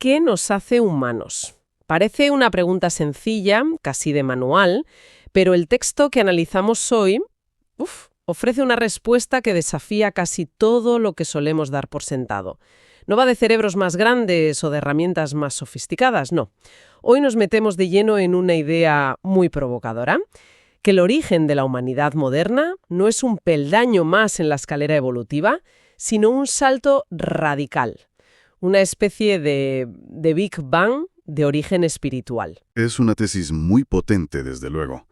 ¿qué nos hace humanos? Parece una pregunta sencilla, casi de manual, pero el texto que analizamos hoy, ofrece una respuesta que desafía casi todo lo que solemos dar por sentado. No va de cerebros más grandes o de herramientas más sofisticadas, no. Hoy nos metemos de lleno en una idea muy provocadora, que el origen de la humanidad moderna no es un peldaño más en la escalera evolutiva, sino un salto radical, una especie de Big Bang de origen espiritual. Es una tesis muy potente, desde luego.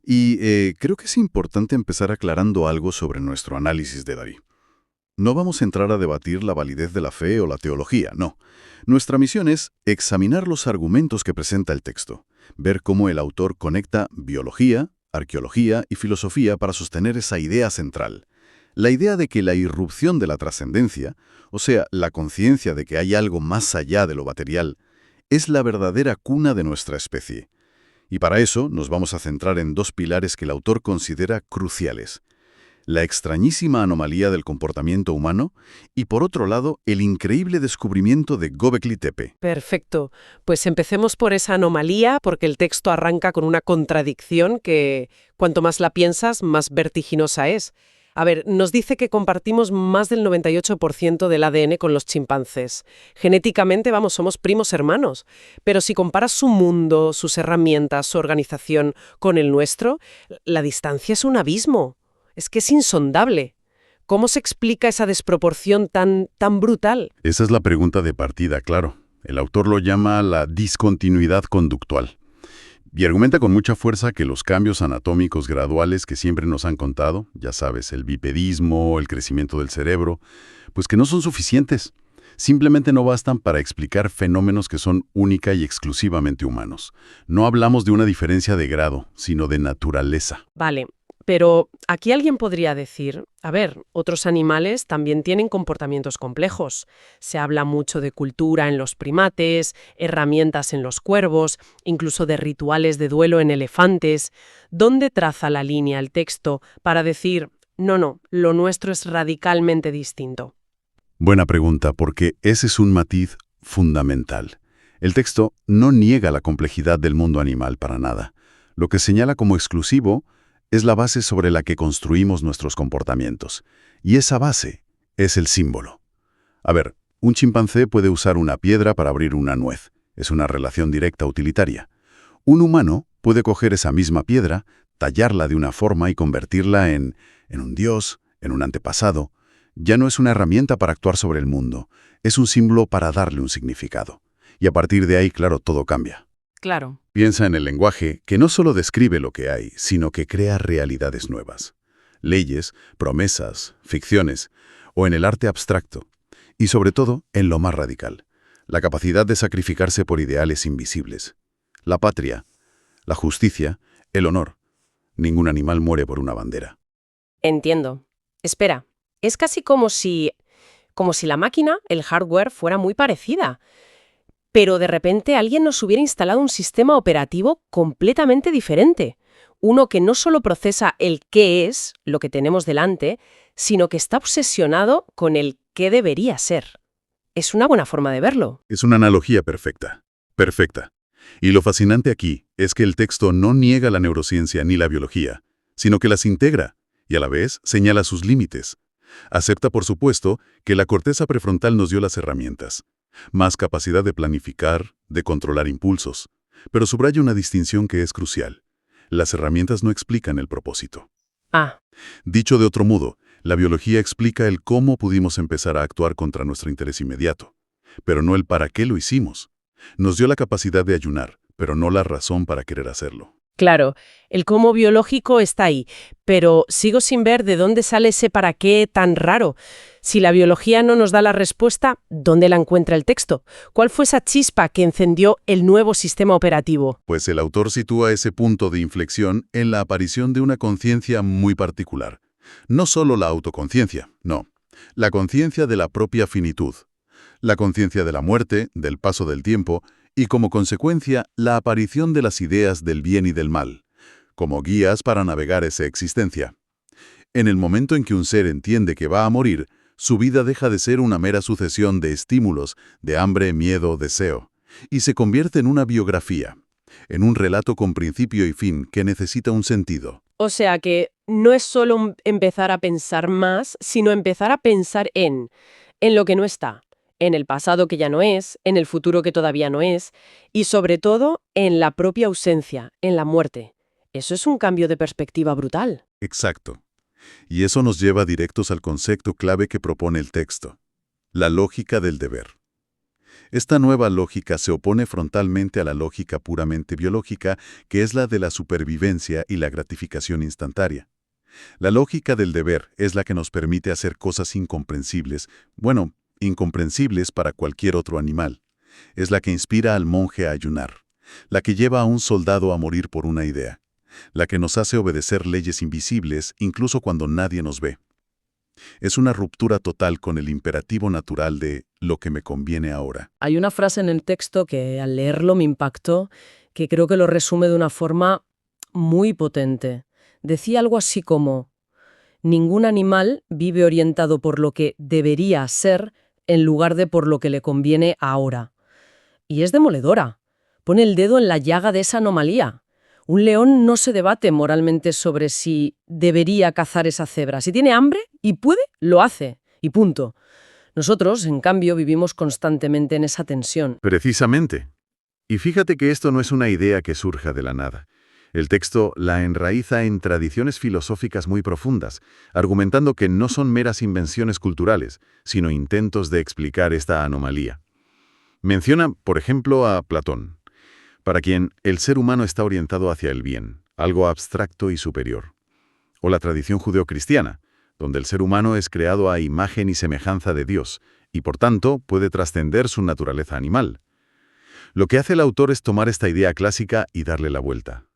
Y creo que es importante empezar aclarando algo sobre nuestro análisis de David. No vamos a entrar a debatir la validez de la fe o la teología, no. Nuestra misión es examinar los argumentos que presenta el texto, ver cómo el autor conecta biología, arqueología y filosofía para sostener esa idea central. La idea de que la irrupción de la trascendencia, o sea, la conciencia de que hay algo más allá de lo material, es la verdadera cuna de nuestra especie. Y para eso nos vamos a centrar en dos pilares que el autor considera cruciales: la extrañísima anomalía del comportamiento humano y, por otro lado, el increíble descubrimiento de Göbekli Tepe. Perfecto. Pues empecemos por esa anomalía, porque el texto arranca con una contradicción que, cuanto más la piensas, más vertiginosa es. A ver, nos dice que compartimos más del 98% del ADN con los chimpancés. Genéticamente, somos primos hermanos. Pero si comparas su mundo, sus herramientas, su organización con el nuestro, la distancia es un abismo. Es que es insondable. ¿Cómo se explica esa desproporción tan brutal? Esa es la pregunta de partida, claro. El autor lo llama la discontinuidad conductual. Y argumenta con mucha fuerza que los cambios anatómicos graduales que siempre nos han contado, ya sabes, el bipedismo, el crecimiento del cerebro, pues que no son suficientes. Simplemente no bastan para explicar fenómenos que son única y exclusivamente humanos. No hablamos de una diferencia de grado, sino de naturaleza. Vale, pero aquí alguien podría decir, a ver, otros animales también tienen comportamientos complejos. Se habla mucho de cultura en los primates, herramientas en los cuervos, incluso de rituales de duelo en elefantes. ¿Dónde traza la línea el texto para decir, no, lo nuestro es radicalmente distinto? Buena pregunta, porque ese es un matiz fundamental. El texto no niega la complejidad del mundo animal para nada. Lo que señala como exclusivo es la base sobre la que construimos nuestros comportamientos. Y esa base es el símbolo. A ver, un chimpancé puede usar una piedra para abrir una nuez. Es una relación directa utilitaria. Un humano puede coger esa misma piedra, tallarla de una forma y convertirla en un dios, en un antepasado. Ya no es una herramienta para actuar sobre el mundo, es un símbolo para darle un significado. Y a partir de ahí, claro, todo cambia. Claro. Piensa en el lenguaje, que no solo describe lo que hay, sino que crea realidades nuevas. Leyes, promesas, ficciones, o en el arte abstracto. Y sobre todo, en lo más radical, la capacidad de sacrificarse por ideales invisibles. La patria, la justicia, el honor. Ningún animal muere por una bandera. Entiendo. Espera, es casi como si la máquina, el hardware, fuera muy parecida. Pero de repente alguien nos hubiera instalado un sistema operativo completamente diferente. Uno que no solo procesa el qué es, lo que tenemos delante, sino que está obsesionado con el qué debería ser. Es una buena forma de verlo. Es una analogía perfecta. Perfecta. Y lo fascinante aquí es que el texto no niega la neurociencia ni la biología, sino que las integra y a la vez señala sus límites. Acepta, por supuesto, que la corteza prefrontal nos dio las herramientas. Más capacidad de planificar, de controlar impulsos. Pero subraya una distinción que es crucial. Las herramientas no explican el propósito. Dicho de otro modo, la biología explica el cómo pudimos empezar a actuar contra nuestro interés inmediato, pero no el para qué lo hicimos. Nos dio la capacidad de ayunar, pero no la razón para querer hacerlo. Claro, el cómo biológico está ahí, pero sigo sin ver de dónde sale ese para qué tan raro. Si la biología no nos da la respuesta, ¿dónde la encuentra el texto? ¿Cuál fue esa chispa que encendió el nuevo sistema operativo? Pues el autor sitúa ese punto de inflexión en la aparición de una conciencia muy particular. No solo la autoconciencia, no. La conciencia de la propia finitud. La conciencia de la muerte, del paso del tiempo, y como consecuencia, la aparición de las ideas del bien y del mal, como guías para navegar esa existencia. En el momento en que un ser entiende que va a morir, Su vida deja de ser una mera sucesión de estímulos, de hambre, miedo, deseo, y se convierte en una biografía, en un relato con principio y fin que necesita un sentido. O sea que no es solo empezar a pensar más, sino empezar a pensar en lo que no está, en el pasado que ya no es, en el futuro que todavía no es, y sobre todo en la propia ausencia, en la muerte. Eso es un cambio de perspectiva brutal. Exacto. Y eso nos lleva directos al concepto clave que propone el texto, la lógica del deber. Esta nueva lógica se opone frontalmente a la lógica puramente biológica, que es la de la supervivencia y la gratificación instantánea. La lógica del deber es la que nos permite hacer cosas incomprensibles, incomprensibles para cualquier otro animal. Es la que inspira al monje a ayunar, la que lleva a un soldado a morir por una idea, la que nos hace obedecer leyes invisibles incluso cuando nadie nos ve. Es una ruptura total con el imperativo natural de lo que me conviene ahora. Hay una frase en el texto que al leerlo me impactó, que creo que lo resume de una forma muy potente. Decía algo así como: ningún animal vive orientado por lo que debería ser en lugar de por lo que le conviene ahora. Y es demoledora. Pone el dedo en la llaga de esa anomalía. Un león no se debate moralmente sobre si debería cazar esa cebra. Si tiene hambre y puede, lo hace. Y punto. Nosotros, en cambio, vivimos constantemente en esa tensión. Precisamente. Y fíjate que esto no es una idea que surja de la nada. El texto la enraiza en tradiciones filosóficas muy profundas, argumentando que no son meras invenciones culturales, sino intentos de explicar esta anomalía. Menciona, por ejemplo, a Platón, para quien el ser humano está orientado hacia el bien, algo abstracto y superior. O la tradición judeocristiana, donde el ser humano es creado a imagen y semejanza de Dios, y por tanto puede trascender su naturaleza animal. Lo que hace el autor es tomar esta idea clásica y darle la vuelta.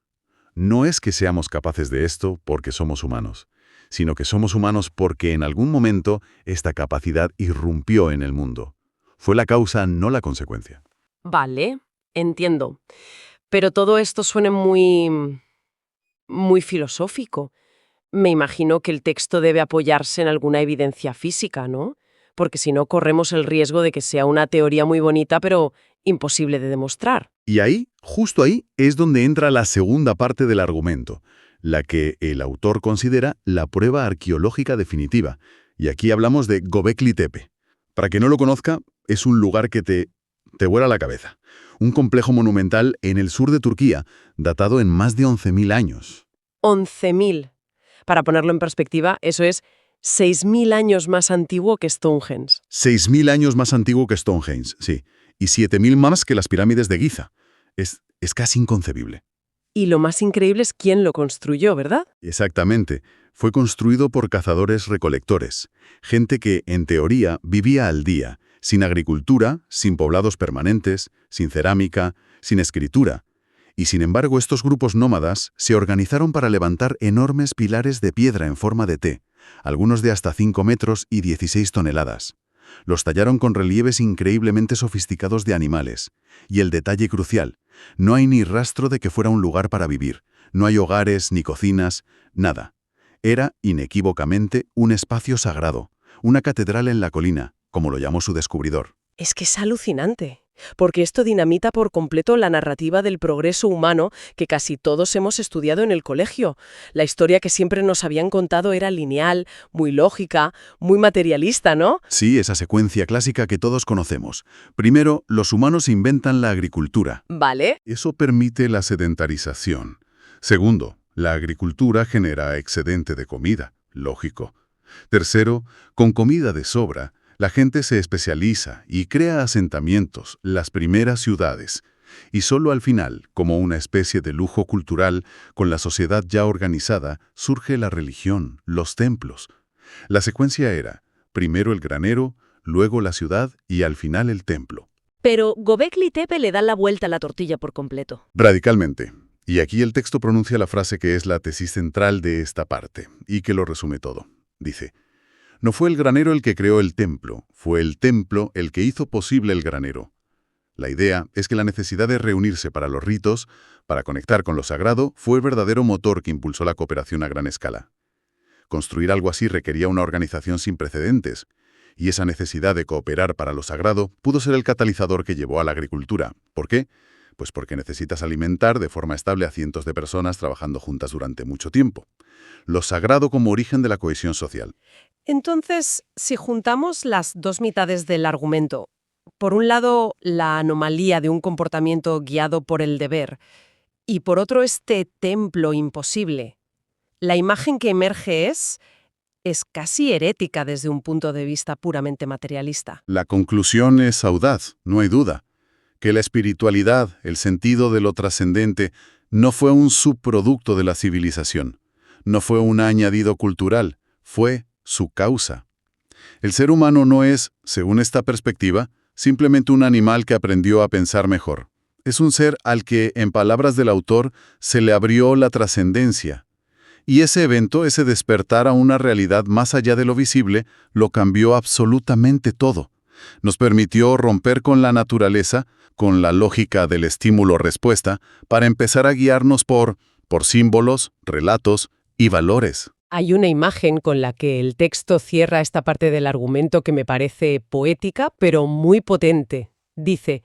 No es que seamos capaces de esto porque somos humanos, sino que somos humanos porque en algún momento esta capacidad irrumpió en el mundo. Fue la causa, no la consecuencia. Vale, entiendo. Pero todo esto suena muy filosófico. Me imagino que el texto debe apoyarse en alguna evidencia física, ¿no? Porque si no, corremos el riesgo de que sea una teoría muy bonita, pero imposible de demostrar. Y ahí, justo ahí, es donde entra la segunda parte del argumento, la que el autor considera la prueba arqueológica definitiva. Y aquí hablamos de Göbekli Tepe. Para quien no lo conozca, es un lugar que te vuela la cabeza. Un complejo monumental en el sur de Turquía, datado en más de 11.000 años. 11.000. Para ponerlo en perspectiva, eso es 6.000 años más antiguo que Stonehenge. 6.000 años más antiguo que Stonehenge, sí. Y 7.000 más que las pirámides de Giza. Es casi inconcebible. Y lo más increíble es quién lo construyó, ¿verdad? Exactamente. Fue construido por cazadores-recolectores. Gente que, en teoría, vivía al día, sin agricultura, sin poblados permanentes, sin cerámica, sin escritura. Y sin embargo, estos grupos nómadas se organizaron para levantar enormes pilares de piedra en forma de T, algunos de hasta 5 metros y 16 toneladas. Los tallaron con relieves increíblemente sofisticados de animales. Y el detalle crucial, no hay ni rastro de que fuera un lugar para vivir. No hay hogares, ni cocinas, nada. Era, inequívocamente, un espacio sagrado, una catedral en la colina, como lo llamó su descubridor. Es que es alucinante, porque esto dinamita por completo la narrativa del progreso humano que casi todos hemos estudiado en el colegio. La historia que siempre nos habían contado era lineal, muy lógica, muy materialista, ¿no? Sí, esa secuencia clásica que todos conocemos. Primero, los humanos inventan la agricultura. Vale. Eso permite la sedentarización. Segundo, la agricultura genera excedente de comida. Lógico. Tercero, con comida de sobra, la gente se especializa y crea asentamientos, las primeras ciudades. Y solo al final, como una especie de lujo cultural, con la sociedad ya organizada, surge la religión, los templos. La secuencia era, primero el granero, luego la ciudad y al final el templo. Pero Göbekli Tepe le da la vuelta a la tortilla por completo. Radicalmente. Y aquí el texto pronuncia la frase que es la tesis central de esta parte, y que lo resume todo. Dice: no fue el granero el que creó el templo, fue el templo el que hizo posible el granero. La idea es que la necesidad de reunirse para los ritos, para conectar con lo sagrado, fue el verdadero motor que impulsó la cooperación a gran escala. Construir algo así requería una organización sin precedentes, Y esa necesidad de cooperar para lo sagrado pudo ser el catalizador que llevó a la agricultura. ¿Por qué? Pues porque necesitas alimentar de forma estable a cientos de personas trabajando juntas durante mucho tiempo. Lo sagrado como origen de la cohesión social. Entonces, si juntamos las dos mitades del argumento, por un lado, la anomalía de un comportamiento guiado por el deber, y por otro, este templo imposible, la imagen que emerge es casi herética desde un punto de vista puramente materialista. La conclusión es audaz, no hay duda. Que la espiritualidad, el sentido de lo trascendente, no fue un subproducto de la civilización. No fue un añadido cultural, fue su causa. El ser humano no es, según esta perspectiva, simplemente un animal que aprendió a pensar mejor. Es un ser al que, en palabras del autor, se le abrió la trascendencia. Y ese evento, ese despertar a una realidad más allá de lo visible, lo cambió absolutamente todo. Nos permitió romper con la naturaleza, con la lógica del estímulo-respuesta, para empezar a guiarnos por símbolos, relatos y valores. Hay una imagen con la que el texto cierra esta parte del argumento que me parece poética, pero muy potente. Dice,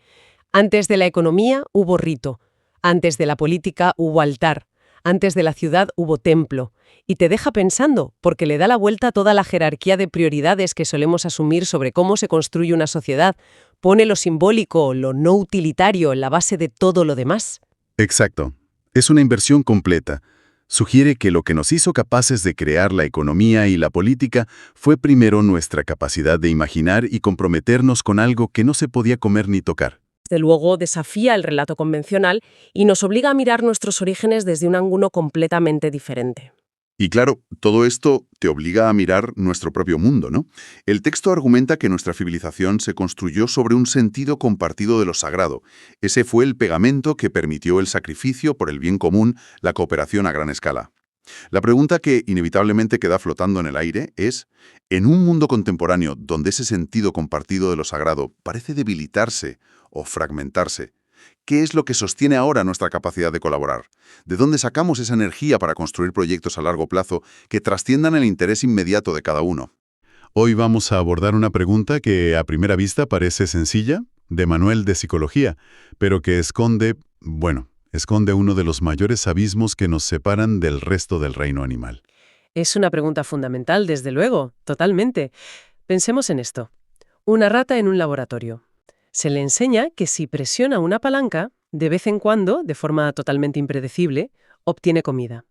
antes de la economía hubo rito, antes de la política hubo altar, antes de la ciudad hubo templo. Y te deja pensando, porque le da la vuelta a toda la jerarquía de prioridades que solemos asumir sobre cómo se construye una sociedad. Pone lo simbólico, lo no utilitario en la base de todo lo demás. Exacto. Es una inversión completa. Sugiere que lo que nos hizo capaces de crear la economía y la política fue primero nuestra capacidad de imaginar y comprometernos con algo que no se podía comer ni tocar. Desde luego desafía el relato convencional y nos obliga a mirar nuestros orígenes desde un ángulo completamente diferente. Y claro, todo esto te obliga a mirar nuestro propio mundo, ¿no? El texto argumenta que nuestra civilización se construyó sobre un sentido compartido de lo sagrado. Ese fue el pegamento que permitió el sacrificio por el bien común, la cooperación a gran escala. La pregunta que inevitablemente queda flotando en el aire es, en un mundo contemporáneo donde ese sentido compartido de lo sagrado parece debilitarse o fragmentarse, ¿qué es lo que sostiene ahora nuestra capacidad de colaborar? ¿De dónde sacamos esa energía para construir proyectos a largo plazo que trasciendan el interés inmediato de cada uno? Hoy vamos a abordar una pregunta que a primera vista parece sencilla, de manual de psicología, pero que esconde uno de los mayores abismos que nos separan del resto del reino animal. Es una pregunta fundamental, desde luego, totalmente. Pensemos en esto. Una rata en un laboratorio. Se le enseña que si presiona una palanca, de vez en cuando, de forma totalmente impredecible, obtiene comida.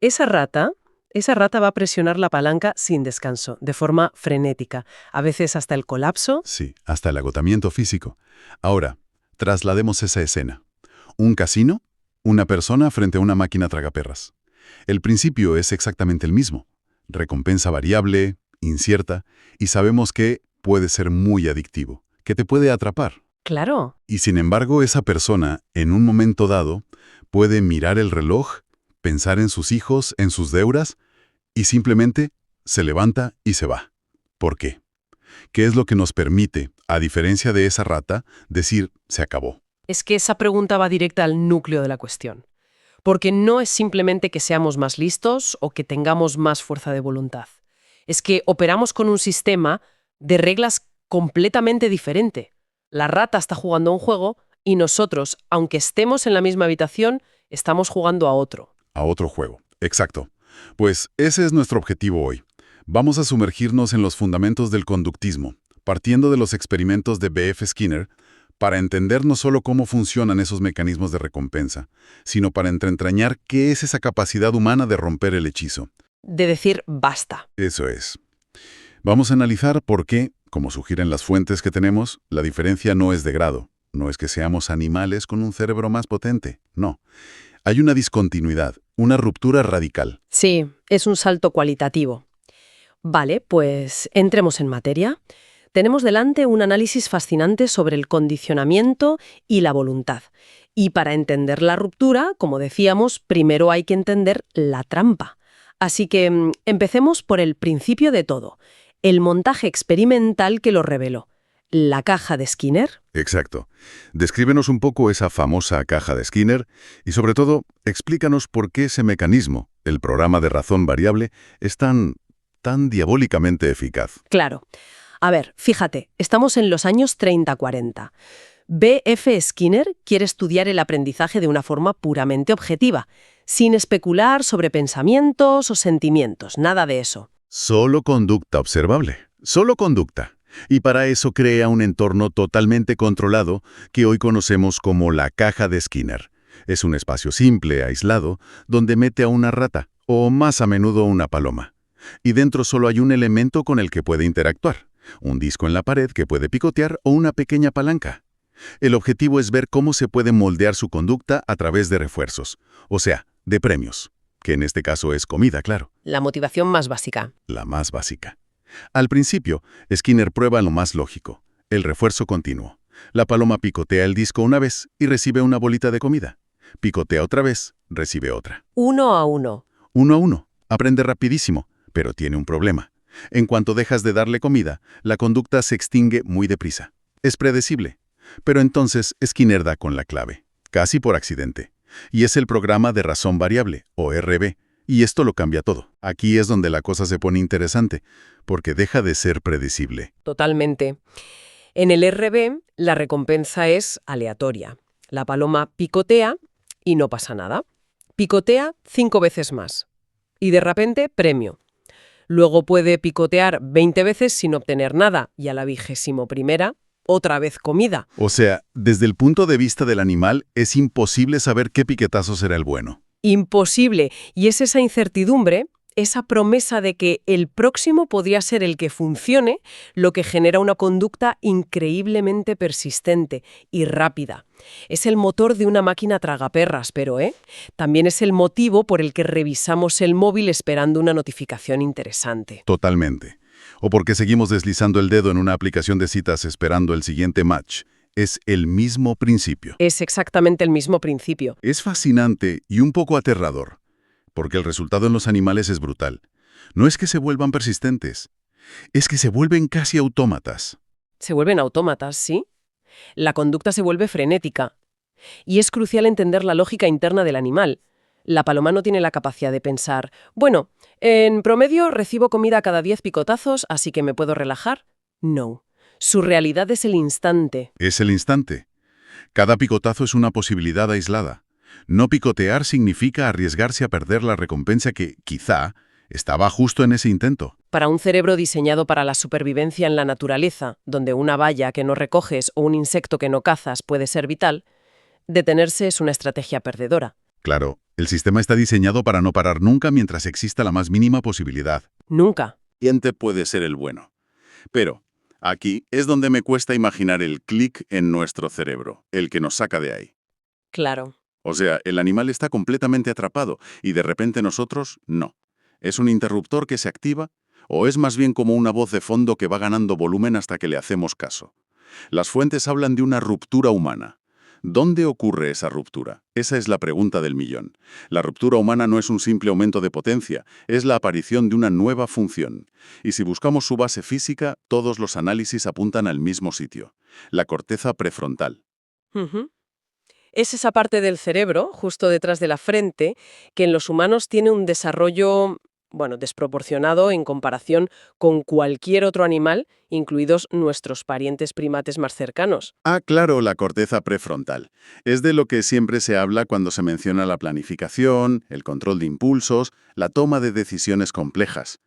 Esa rata va a presionar la palanca sin descanso, de forma frenética, a veces hasta el colapso. Sí, hasta el agotamiento físico. Ahora, traslademos esa escena. Un casino, una persona frente a una máquina tragaperras. El principio es exactamente el mismo. Recompensa variable, incierta, y sabemos que puede ser muy adictivo, que te puede atrapar. Claro. Y sin embargo, esa persona, en un momento dado, puede mirar el reloj, pensar en sus hijos, en sus deudas, y simplemente se levanta y se va. ¿Por qué? ¿Qué es lo que nos permite, a diferencia de esa rata, decir se acabó? Es que esa pregunta va directa al núcleo de la cuestión. Porque no es simplemente que seamos más listos o que tengamos más fuerza de voluntad. Es que operamos con un sistema de reglas completamente diferente. La rata está jugando a un juego y nosotros, aunque estemos en la misma habitación, estamos jugando a otro. A otro juego, exacto. Pues ese es nuestro objetivo hoy. Vamos a sumergirnos en los fundamentos del conductismo, partiendo de los experimentos de B.F. Skinner, para entender no solo cómo funcionan esos mecanismos de recompensa, sino para entrañar qué es esa capacidad humana de romper el hechizo. De decir basta. Eso es. Vamos a analizar por qué, como sugieren las fuentes que tenemos, la diferencia no es de grado. No es que seamos animales con un cerebro más potente, no. Hay una discontinuidad, una ruptura radical. Sí, es un salto cualitativo. Vale, pues entremos en materia. Tenemos delante un análisis fascinante sobre el condicionamiento y la voluntad. Y para entender la ruptura, como decíamos, primero hay que entender la trampa. Así que empecemos por el principio de todo, el montaje experimental que lo reveló. ¿La caja de Skinner? Exacto. Descríbenos un poco esa famosa caja de Skinner y, sobre todo, explícanos por qué ese mecanismo, el programa de razón variable, es tan diabólicamente eficaz. Claro. A ver, fíjate, estamos en los años 30-40. B.F. Skinner quiere estudiar el aprendizaje de una forma puramente objetiva, sin especular sobre pensamientos o sentimientos, nada de eso. Solo conducta observable, solo conducta. Y para eso crea un entorno totalmente controlado que hoy conocemos como la caja de Skinner. Es un espacio simple, aislado, donde mete a una rata, o más a menudo una paloma. Y dentro solo hay un elemento con el que puede interactuar, un disco en la pared que puede picotear o una pequeña palanca. El objetivo es ver cómo se puede moldear su conducta a través de refuerzos, o sea, de premios, que en este caso es comida, claro. La motivación más básica. La más básica. Al principio, Skinner prueba lo más lógico, el refuerzo continuo. La paloma picotea el disco una vez y recibe una bolita de comida. Picotea otra vez, recibe otra. 1 a 1. 1 a 1. Aprende rapidísimo, pero tiene un problema. En cuanto dejas de darle comida, la conducta se extingue muy deprisa. Es predecible. Pero entonces Skinner da con la clave, casi por accidente. Y es el programa de razón variable, o RB. Y esto lo cambia todo. Aquí es donde la cosa se pone interesante, porque deja de ser predecible. Totalmente. En el RB, la recompensa es aleatoria. La paloma picotea y no pasa nada. Picotea 5 veces más. Y de repente, premio. Luego puede picotear 20 veces sin obtener nada, y a la 21ª, otra vez comida. O sea, desde el punto de vista del animal, es imposible saber qué piquetazo será el bueno. Imposible. Y es esa incertidumbre, esa promesa de que el próximo podría ser el que funcione, lo que genera una conducta increíblemente persistente y rápida. Es el motor de una máquina tragaperras, pero también es el motivo por el que revisamos el móvil esperando una notificación interesante. Totalmente. O porque seguimos deslizando el dedo en una aplicación de citas esperando el siguiente match. Es el mismo principio. Es exactamente el mismo principio. Es fascinante y un poco aterrador, porque el resultado en los animales es brutal. No es que se vuelvan persistentes, es que se vuelven casi autómatas. Se vuelven autómatas, ¿sí? La conducta se vuelve frenética. Y es crucial entender la lógica interna del animal. La paloma no tiene la capacidad de pensar, bueno, en promedio recibo comida cada 10 picotazos, así que me puedo relajar. No. Su realidad es el instante. Es el instante. Cada picotazo es una posibilidad aislada. No picotear significa arriesgarse a perder la recompensa que, quizá, estaba justo en ese intento. Para un cerebro diseñado para la supervivencia en la naturaleza, donde una valla que no recoges o un insecto que no cazas puede ser vital, detenerse es una estrategia perdedora. Claro, el sistema está diseñado para no parar nunca mientras exista la más mínima posibilidad. Nunca. Siguiente puede ser el bueno. Pero aquí es donde me cuesta imaginar el clic en nuestro cerebro, el que nos saca de ahí. Claro. O sea, el animal está completamente atrapado y de repente nosotros no. ¿Es un interruptor que se activa? ¿O es más bien como una voz de fondo que va ganando volumen hasta que le hacemos caso? Las fuentes hablan de una ruptura humana. ¿Dónde ocurre esa ruptura? Esa es la pregunta del millón. La ruptura humana no es un simple aumento de potencia, es la aparición de una nueva función. Y si buscamos su base física, todos los análisis apuntan al mismo sitio, la corteza prefrontal. Ujú. Es esa parte del cerebro, justo detrás de la frente, que en los humanos tiene un desarrollo, desproporcionado en comparación con cualquier otro animal, incluidos nuestros parientes primates más cercanos. Ah, claro, la corteza prefrontal. Es de lo que siempre se habla cuando se menciona la planificación, el control de impulsos, la toma de decisiones complejas.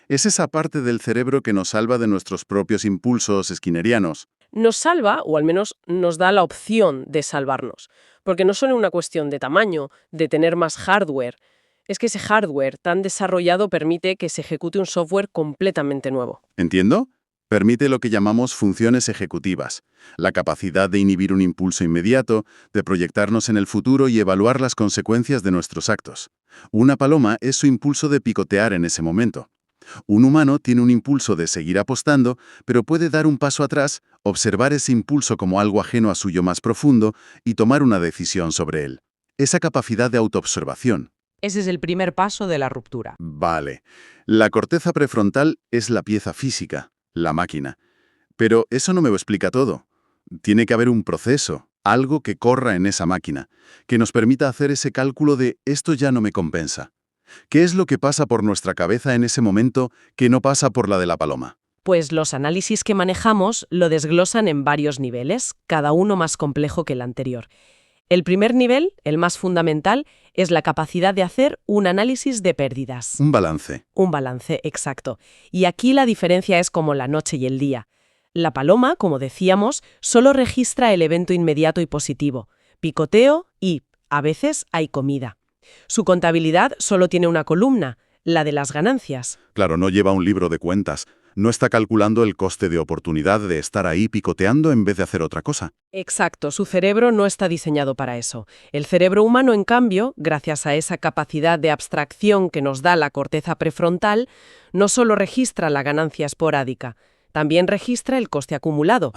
Es esa parte del cerebro que nos salva de nuestros propios impulsos skinnerianos. Nos salva, o al menos nos da la opción de salvarnos, porque no solo es una cuestión de tamaño, de tener más hardware, es que ese hardware tan desarrollado permite que se ejecute un software completamente nuevo. ¿Entiendo? Permite lo que llamamos funciones ejecutivas, la capacidad de inhibir un impulso inmediato, de proyectarnos en el futuro y evaluar las consecuencias de nuestros actos. Una paloma es su impulso de picotear en ese momento. Un humano tiene un impulso de seguir apostando, pero puede dar un paso atrás, observar ese impulso como algo ajeno a suyo más profundo y tomar una decisión sobre él. Esa capacidad de autoobservación. Ese es el primer paso de la ruptura. Vale. La corteza prefrontal es la pieza física, la máquina. Pero eso no me lo explica todo. Tiene que haber un proceso, algo que corra en esa máquina, que nos permita hacer ese cálculo de esto ya no me compensa. ¿Qué es lo que pasa por nuestra cabeza en ese momento que no pasa por la de la paloma? Pues los análisis que manejamos lo desglosan en varios niveles, cada uno más complejo que el anterior. El primer nivel, el más fundamental, es la capacidad de hacer un análisis de pérdidas. Un balance. Un balance, exacto. Y aquí la diferencia es como la noche y el día. La paloma, como decíamos, solo registra el evento inmediato y positivo, picoteo y, a veces, hay comida. Su contabilidad solo tiene una columna, la de las ganancias. Claro, no lleva un libro de cuentas. No está calculando el coste de oportunidad de estar ahí picoteando en vez de hacer otra cosa. Exacto, su cerebro no está diseñado para eso. El cerebro humano, en cambio, gracias a esa capacidad de abstracción que nos da la corteza prefrontal, no solo registra la ganancia esporádica, también registra el coste acumulado,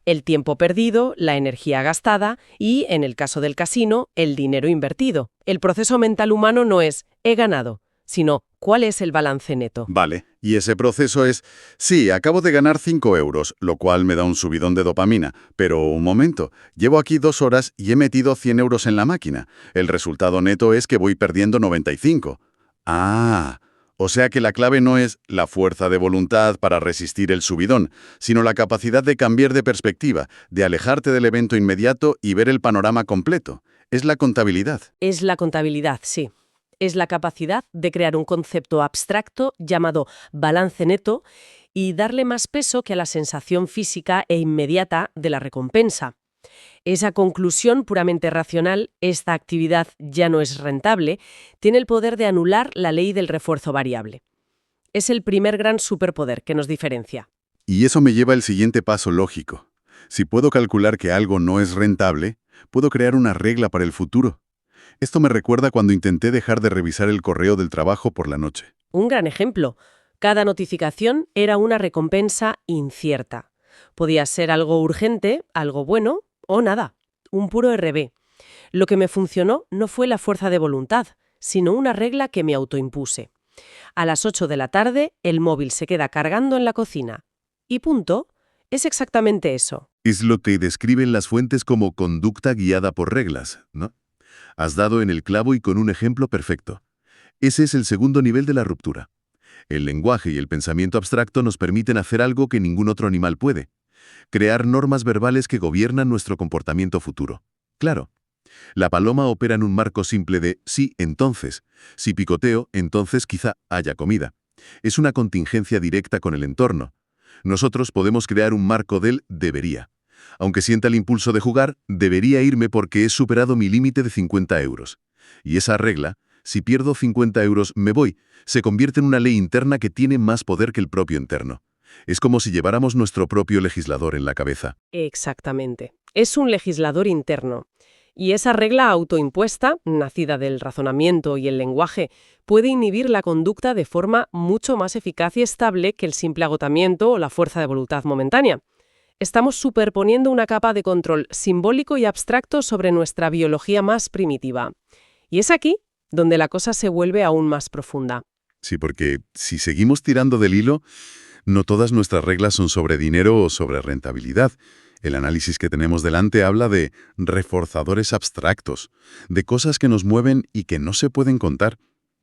el tiempo perdido, la energía gastada y, en el caso del casino, el dinero invertido. El proceso mental humano no es «he ganado», sino «¿cuál es el balance neto?». Vale, y ese proceso es, sí, acabo de ganar 5 euros, lo cual me da un subidón de dopamina, pero un momento, llevo aquí 2 horas y he metido 100 euros en la máquina. El resultado neto es que voy perdiendo 95. O sea que la clave no es la fuerza de voluntad para resistir el subidón, sino la capacidad de cambiar de perspectiva, de alejarte del evento inmediato y ver el panorama completo. Es la contabilidad. Es la contabilidad, sí. Es la capacidad de crear un concepto abstracto llamado balance neto y darle más peso que a la sensación física e inmediata de la recompensa. Esa conclusión puramente racional, esta actividad ya no es rentable, tiene el poder de anular la ley del refuerzo variable. Es el primer gran superpoder que nos diferencia. Y eso me lleva al siguiente paso lógico. Si puedo calcular que algo no es rentable, puedo crear una regla para el futuro. Esto me recuerda cuando intenté dejar de revisar el correo del trabajo por la noche. Un gran ejemplo. Cada notificación era una recompensa incierta. Podía ser algo urgente, algo bueno o nada, un puro RB. Lo que me funcionó no fue la fuerza de voluntad, sino una regla que me autoimpuse. A las 8 de la tarde, el móvil se queda cargando en la cocina. Y punto, es exactamente eso. Es lo que describen las fuentes como conducta guiada por reglas, ¿no? Has dado en el clavo y con un ejemplo perfecto. Ese es el segundo nivel de la ruptura. El lenguaje y el pensamiento abstracto nos permiten hacer algo que ningún otro animal puede: crear normas verbales que gobiernan nuestro comportamiento futuro. Claro, la paloma opera en un marco simple de sí, entonces. Si picoteo, entonces quizá haya comida. Es una contingencia directa con el entorno. Nosotros podemos crear un marco del debería. Aunque sienta el impulso de jugar, debería irme porque he superado mi límite de 50 euros. Y esa regla, si pierdo 50 euros me voy, se convierte en una ley interna que tiene más poder que el propio interno. Es como si lleváramos nuestro propio legislador en la cabeza. Exactamente. Es un legislador interno. Y esa regla autoimpuesta, nacida del razonamiento y el lenguaje, puede inhibir la conducta de forma mucho más eficaz y estable que el simple agotamiento o la fuerza de voluntad momentánea. Estamos superponiendo una capa de control simbólico y abstracto sobre nuestra biología más primitiva. Y es aquí donde la cosa se vuelve aún más profunda. Sí, porque si seguimos tirando del hilo, no todas nuestras reglas son sobre dinero o sobre rentabilidad. El análisis que tenemos delante habla de reforzadores abstractos, de cosas que nos mueven y que no se pueden contar.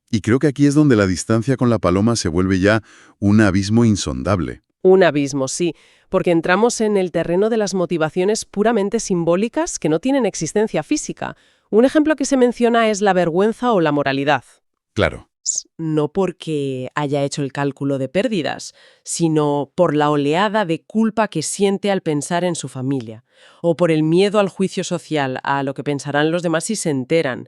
Y creo que aquí es donde la distancia con la paloma se vuelve ya un abismo insondable. Un abismo, sí, porque entramos en el terreno de las motivaciones puramente simbólicas que no tienen existencia física. Un ejemplo que se menciona es la vergüenza o la moralidad. Claro. No porque haya hecho el cálculo de pérdidas, sino por la oleada de culpa que siente al pensar en su familia, o por el miedo al juicio social, a lo que pensarán los demás si se enteran.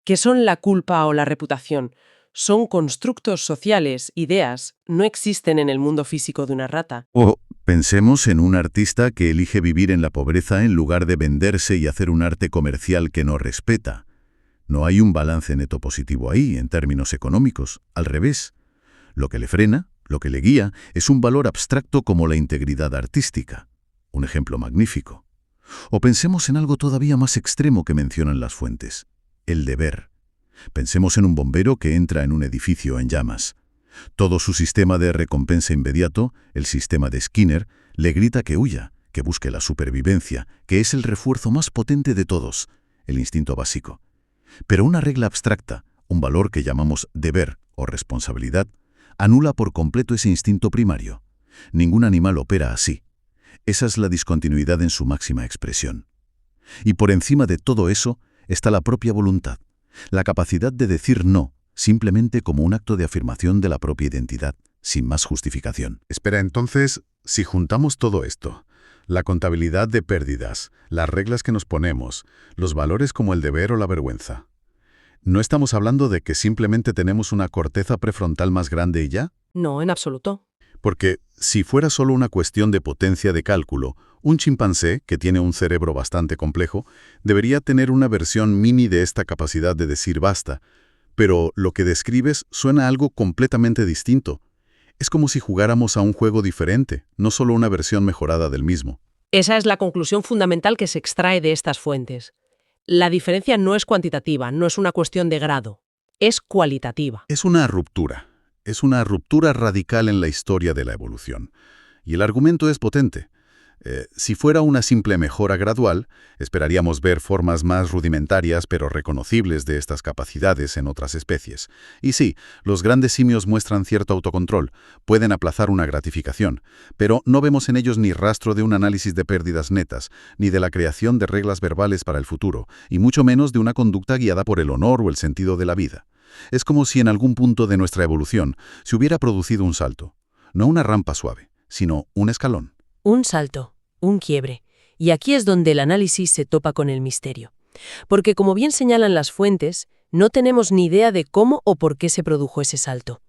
¿Qué son la culpa o la reputación? Son constructos sociales, ideas, no existen en el mundo físico de una rata. O pensemos en un artista que elige vivir en la pobreza en lugar de venderse y hacer un arte comercial que no respeta. No hay un balance neto positivo ahí, en términos económicos. Al revés. Lo que le frena, lo que le guía, es un valor abstracto como la integridad artística. Un ejemplo magnífico. O pensemos en algo todavía más extremo que mencionan las fuentes: el deber. Pensemos en un bombero que entra en un edificio en llamas. Todo su sistema de recompensa inmediato, el sistema de Skinner, le grita que huya, que busque la supervivencia, que es el refuerzo más potente de todos, el instinto básico. Pero una regla abstracta, un valor que llamamos deber o responsabilidad, anula por completo ese instinto primario. Ningún animal opera así. Esa es la discontinuidad en su máxima expresión. Y por encima de todo eso está la propia voluntad, la capacidad de decir no, simplemente como un acto de afirmación de la propia identidad, sin más justificación. Espera, entonces, si juntamos todo esto, la contabilidad de pérdidas, las reglas que nos ponemos, los valores como el deber o la vergüenza, ¿no estamos hablando de que simplemente tenemos una corteza prefrontal más grande y ya? No, en absoluto. Porque si fuera solo una cuestión de potencia de cálculo, un chimpancé, que tiene un cerebro bastante complejo, debería tener una versión mini de esta capacidad de decir basta. Pero lo que describes suena a algo completamente distinto. Es como si jugáramos a un juego diferente, no solo una versión mejorada del mismo. Esa es la conclusión fundamental que se extrae de estas fuentes. La diferencia no es cuantitativa, no es una cuestión de grado, es cualitativa. Es una ruptura radical en la historia de la evolución. Y el argumento es potente. Si fuera una simple mejora gradual, esperaríamos ver formas más rudimentarias pero reconocibles de estas capacidades en otras especies. Y sí, los grandes simios muestran cierto autocontrol, pueden aplazar una gratificación, pero no vemos en ellos ni rastro de un análisis de pérdidas netas, ni de la creación de reglas verbales para el futuro, y mucho menos de una conducta guiada por el honor o el sentido de la vida. Es como si en algún punto de nuestra evolución se hubiera producido un salto, no una rampa suave, sino un escalón. Un salto, un quiebre. Y aquí es donde el análisis se topa con el misterio. Porque, como bien señalan las fuentes, no tenemos ni idea de cómo o por qué se produjo ese salto.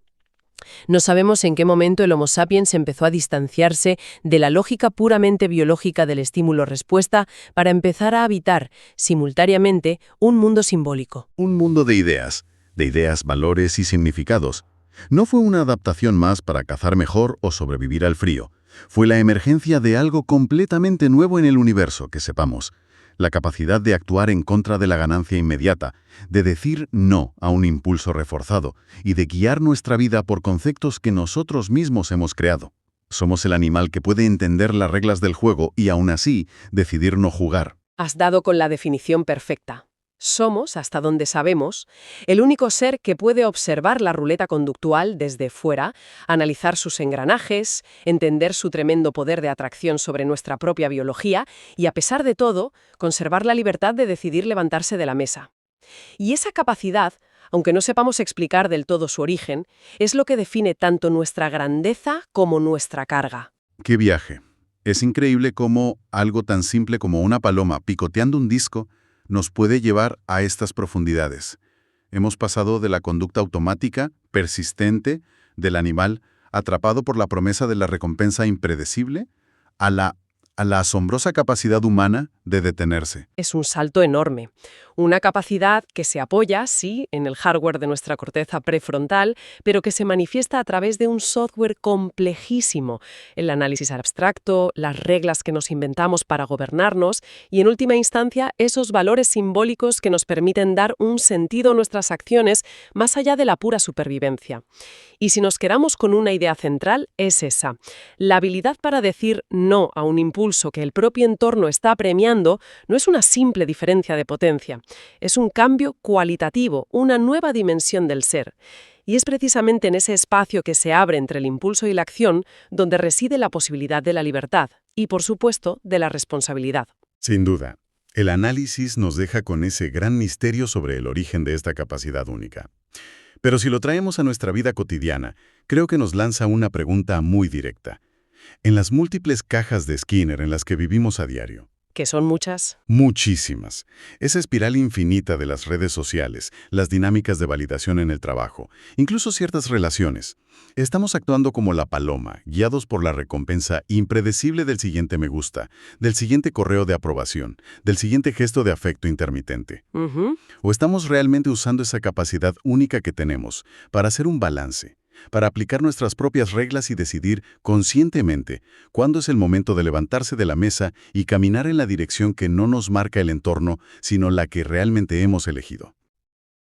No sabemos en qué momento el Homo sapiens empezó a distanciarse de la lógica puramente biológica del estímulo-respuesta para empezar a habitar, simultáneamente, un mundo simbólico. Un mundo de ideas, valores y significados. No fue una adaptación más para cazar mejor o sobrevivir al frío. Fue la emergencia de algo completamente nuevo en el universo, que sepamos. La capacidad de actuar en contra de la ganancia inmediata, de decir no a un impulso reforzado y de guiar nuestra vida por conceptos que nosotros mismos hemos creado. Somos el animal que puede entender las reglas del juego y aún así decidir no jugar. Has dado con la definición perfecta. Somos, hasta donde sabemos, el único ser que puede observar la ruleta conductual desde fuera, analizar sus engranajes, entender su tremendo poder de atracción sobre nuestra propia biología y, a pesar de todo, conservar la libertad de decidir levantarse de la mesa. Y esa capacidad, aunque no sepamos explicar del todo su origen, es lo que define tanto nuestra grandeza como nuestra carga. ¡Qué viaje! Es increíble cómo algo tan simple como una paloma picoteando un disco nos puede llevar a estas profundidades. Hemos pasado de la conducta automática, persistente, del animal, atrapado por la promesa de la recompensa impredecible, a la asombrosa capacidad humana de detenerse. Es un salto enorme. Una capacidad que se apoya, sí, en el hardware de nuestra corteza prefrontal, pero que se manifiesta a través de un software complejísimo, el análisis abstracto, las reglas que nos inventamos para gobernarnos y, en última instancia, esos valores simbólicos que nos permiten dar un sentido a nuestras acciones más allá de la pura supervivencia. Y si nos quedamos con una idea central, es esa. La habilidad para decir no a un impulso que el propio entorno está premiando no es una simple diferencia de potencia. Es un cambio cualitativo, una nueva dimensión del ser. Y es precisamente en ese espacio que se abre entre el impulso y la acción donde reside la posibilidad de la libertad y, por supuesto, de la responsabilidad. Sin duda, el análisis nos deja con ese gran misterio sobre el origen de esta capacidad única. Pero si lo traemos a nuestra vida cotidiana, creo que nos lanza una pregunta muy directa. En las múltiples cajas de Skinner en las que vivimos a diario, ¿Que son muchas? muchísimas. Esa espiral infinita de las redes sociales, las dinámicas de validación en el trabajo, incluso ciertas relaciones. Estamos actuando como la paloma, guiados por la recompensa impredecible del siguiente me gusta, del siguiente correo de aprobación, del siguiente gesto de afecto intermitente. ¿O estamos realmente usando esa capacidad única que tenemos para hacer un balance? Para aplicar nuestras propias reglas y decidir conscientemente cuándo es el momento de levantarse de la mesa y caminar en la dirección que no nos marca el entorno, sino la que realmente hemos elegido.